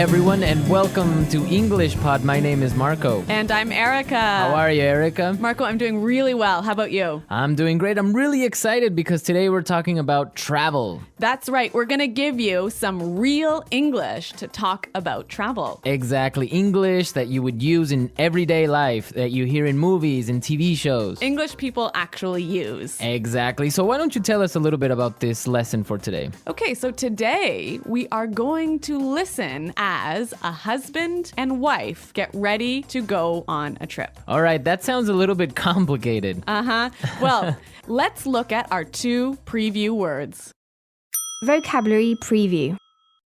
everyone, and welcome to English Pod. My name is Marco. And I'm Erica. How are you, Erica? Marco, I'm doing really well. How about you? I'm doing great. I'm really excited because today we're talking about travel. That's right. We're going to give you some real English to talk about travel. Exactly. English that you would use in everyday life, that you hear in movies and TV shows. English people actually use. Exactly. So why don't you tell us a little bit about this lesson for today? Okay, so today we are going to listen as a husband and wife get ready to go on a trip. All right, that sounds a little bit complicated. Well, let's look at our two preview words. Vocabulary preview.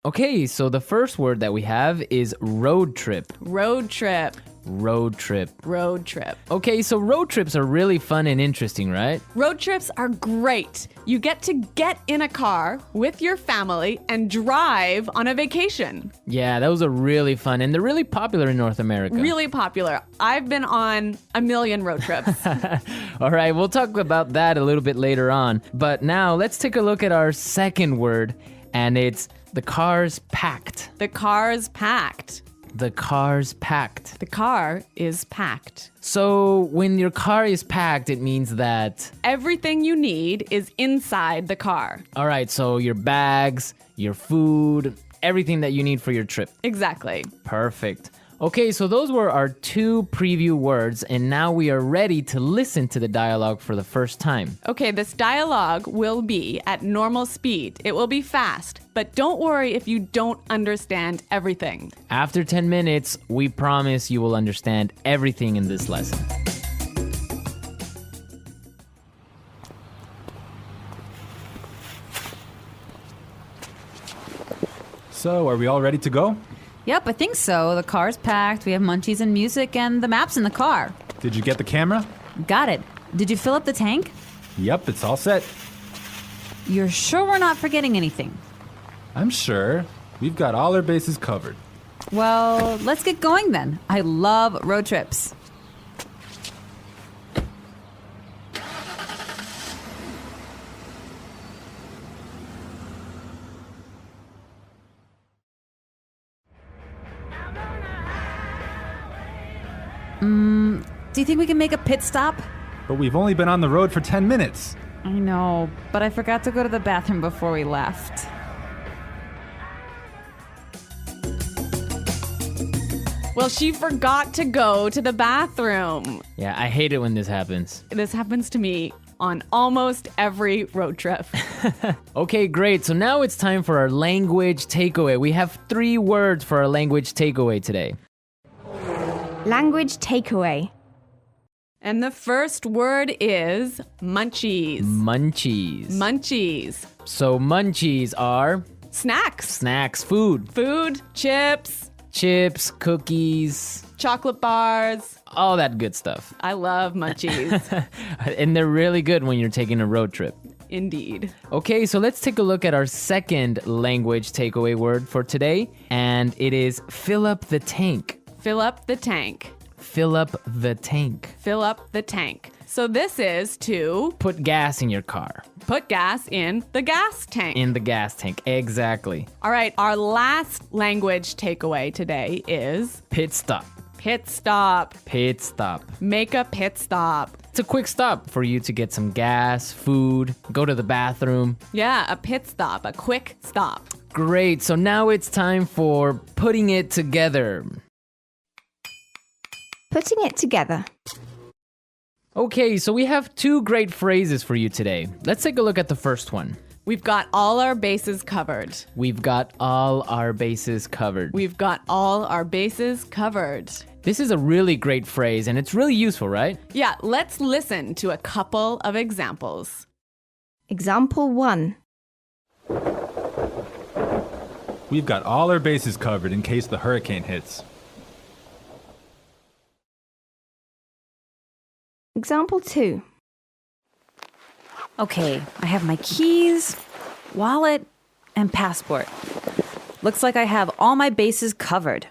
Okay, so the first word that we have is road trip. Road trip. Road trip. Road trip. Okay, so road trips are really fun and interesting, right? Road trips are great. You get to get in a car with your family and drive on a vacation. Yeah, those are really fun, and they're really popular in North America. Really popular. I've been on a million road trips. All right, we'll talk about that a little bit later on. But now let's take a look at our second word, and it's the car's packed. The car's packed. The car's packed. The car is packed. So when your car is packed, it means that... Everything you need is inside the car. All right, so your bags, your food, everything that you need for your trip. Exactly. Perfect. Okay, so those were our two preview words, and now we are ready to listen to the dialogue for the first time. Okay, this dialogue will be at normal speed. It will be fast, but don't worry if you don't understand everything. After 10 minutes, we promise you will understand everything in this lesson. So, are we all ready to go? Yep, I think so. The car's packed, we have munchies and music, and the map's in the car. Did you get the camera? Got it. Did you fill up the tank? Yep, it's all set. You're sure we're not forgetting anything? I'm sure. We've got all our bases covered. Well, let's get going then. I love road trips. Do you think we can make a pit stop? But we've only been on the road for 10 minutes. I know, but I forgot to go to the bathroom before we left. Well, she forgot to go to the bathroom. Yeah, I hate it when this happens. This happens to me on almost every road trip. Okay, great. So now it's time for our language takeaway. We have 3 words for our language takeaway today. Language takeaway. And the first word is munchies. Munchies. Munchies. So munchies are Snacks. snacks, food, Food, chips, chips, cookies, chocolate bars. all that good stuff. I love munchies. And they're really good when you're taking a road trip. Indeed. Okay, so let's take a look at our second language takeaway word for today, and it is fill up the tank. Fill up the tank. Fill up the tank. Fill up the tank. So this is to Put gas in your car. put gas in the gas tank. In the gas tank. Exactly. All right, our last language takeaway today is Pit stop. pit stop. Pit stop. Make a pit stop. It's a quick stop for you to get some gas, food, go to the bathroom. Yeah, a pit stop, a quick stop. Great, so now it's time for putting it together. Putting it together. Okay, so we have 2 great phrases for you today. Let's take a look at the first one. We've got all our bases covered. We've got all our bases covered. We've got all our bases covered. This is a really great phrase, and it's really useful, right? Yeah, let's listen to a couple of examples. Example 1. We've got all our bases covered in case the hurricane hits. Example 2. Okay, I have my keys, wallet, and passport. Looks like I have all my bases covered.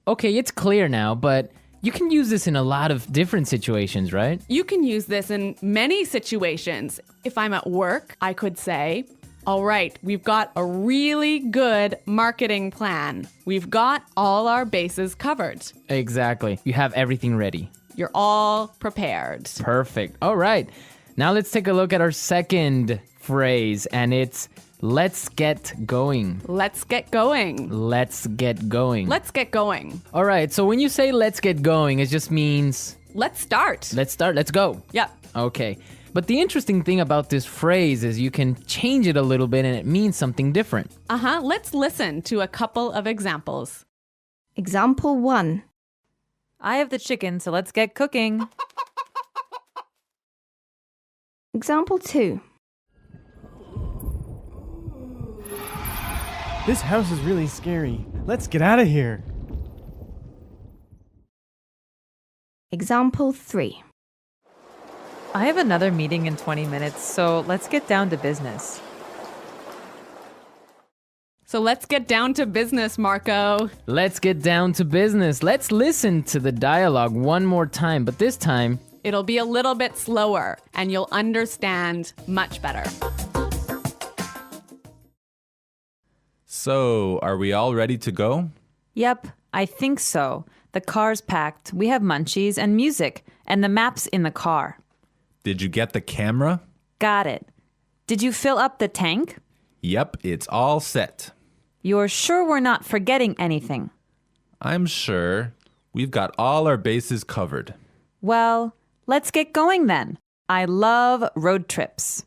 Okay, it's clear now, but you can use this in a lot of different situations, right? You can use this in many situations. If I'm at work, I could say, All right, we've got a really good marketing plan. We've got all our bases covered. Exactly. You have everything ready. You're all prepared. Perfect. All right. Now let's take a look at our second phrase, and it's let's get going. Let's get going. Let's get going. Let's get going. All right. So when you say let's get going, it just means Let's start. let's start. Let's go. Yep. Okay. But the interesting thing about this phrase is you can change it a little bit and it means something different. Let's listen to a couple of examples. Example 1. I have the chicken, so let's get cooking. Example 2. This house is really scary. Let's get out of here. Example 3. I have another meeting in 20 minutes, so let's get down to business. So let's get down to business, Marco. Let's get down to business. Let's listen to the dialogue one more time, but this time, It'll be a little bit slower and you'll understand much better. So, are we all ready to go? Yep, I think so. The car's packed, we have munchies and music, and the map's in the car. Did you get the camera? Got it. Did you fill up the tank? Yep, it's all set. You're sure we're not forgetting anything? I'm sure. We've got all our bases covered. Well, let's get going then. I love road trips.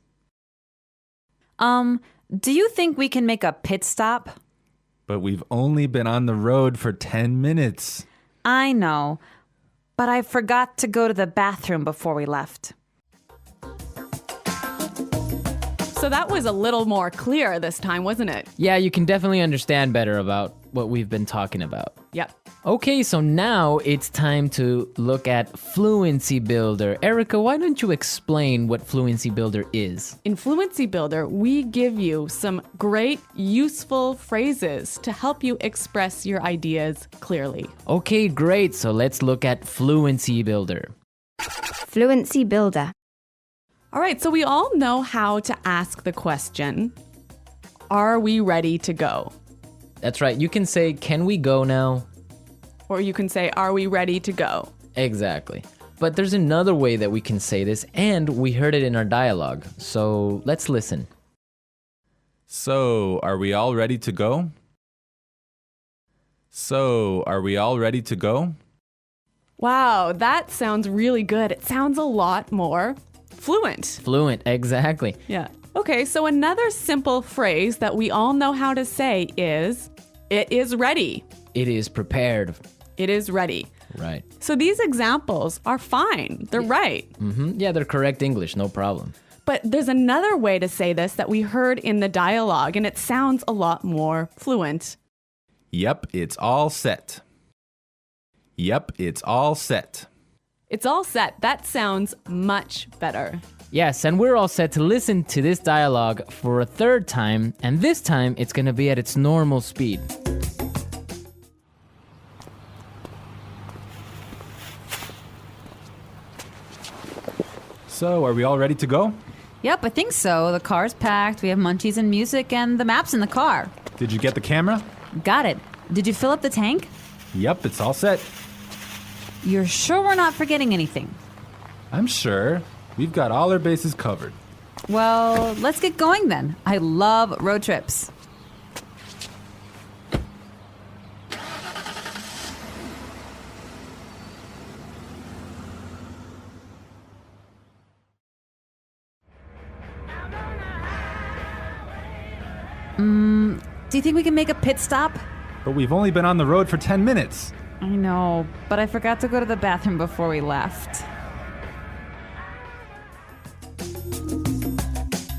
Do you think we can make a pit stop? But we've only been on the road for 10 minutes. I know, but I forgot to go to the bathroom before we left. So that was a little more clear this time, wasn't it? yeah, you can definitely understand better about what we've been talking about. Yep. Okay, so now it's time to look at Fluency Builder. Erica, why don't you explain what Fluency Builder is? In Fluency Builder, we give you some great, useful phrases to help you express your ideas clearly. Okay, great. So let's look at Fluency Builder. Fluency Builder. All right, so we all know how to ask the question, are we ready to go? That's right. You can say, can we go now? Or you can say, are we ready to go? Exactly. But there's another way that we can say this, and we heard it in our dialogue. So let's listen. So, are we all ready to go? So, are we all ready to go? Wow, that sounds really good. It sounds a lot more fluent. Fluent, exactly. Yeah. Okay, so another simple phrase that we all know how to say is, it is ready. It is prepared. It is ready. Right. So these examples are fine. They're right. Yeah, they're correct English, no problem. But there's another way to say this that we heard in the dialogue, and it sounds a lot more fluent. Yep, it's all set. Yep, it's all set. It's all set. That sounds much better. Yes, and we're all set to listen to this dialogue for a third time, and this time it's going to be at its normal speed. So, are we all ready to go? Yep, I think so. The car's packed, we have munchies and music, and the map's in the car. Did you get the camera? Got it. Did you fill up the tank? Yep, it's all set. You're sure we're not forgetting anything? I'm sure. We've got all our bases covered. Well, let's get going then. I love road trips. Do you think we can make a pit stop? But we've only been on the road for 10 minutes. I know, but I forgot to go to the bathroom before we left.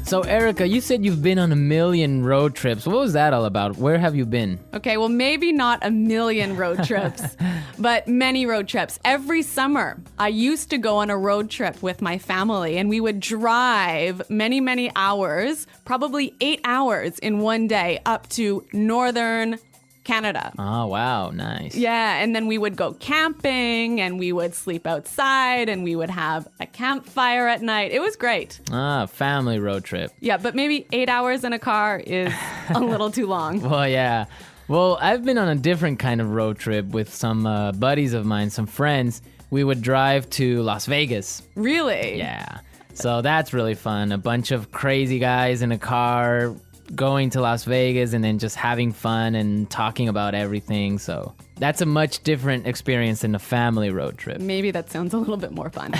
So, Erica, you said you've been on a million road trips. What was that all about? Where have you been? Okay, well, maybe not a million road trips, but many road trips. Every summer, I used to go on a road trip with my family, and we would drive many, many hours, probably 8 hours in one day, up to northern Canada. Oh, wow. Nice. Yeah, and then we would go camping and we would sleep outside and we would have a campfire at night. It was great. Family road trip. Yeah, but maybe 8 hours in a car is a little too long. Well, yeah. Well, I've been on a different kind of road trip with some buddies of mine, some friends. We would drive to Las Vegas. Really? Yeah. So that's really fun. A bunch of crazy guys in a car going to Las Vegas and then just having fun and talking about everything. So that's a much different experience than a family road trip. Maybe that sounds a little bit more fun.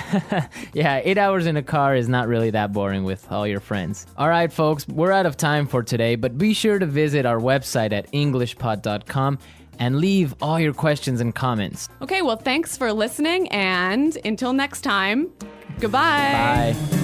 Yeah, 8 hours in a car is not really that boring with all your friends. All right, folks, we're out of time for today, but be sure to visit our website at englishpod.com and leave all your questions and comments. Okay, well, thanks for listening, and until next time, goodbye. Bye.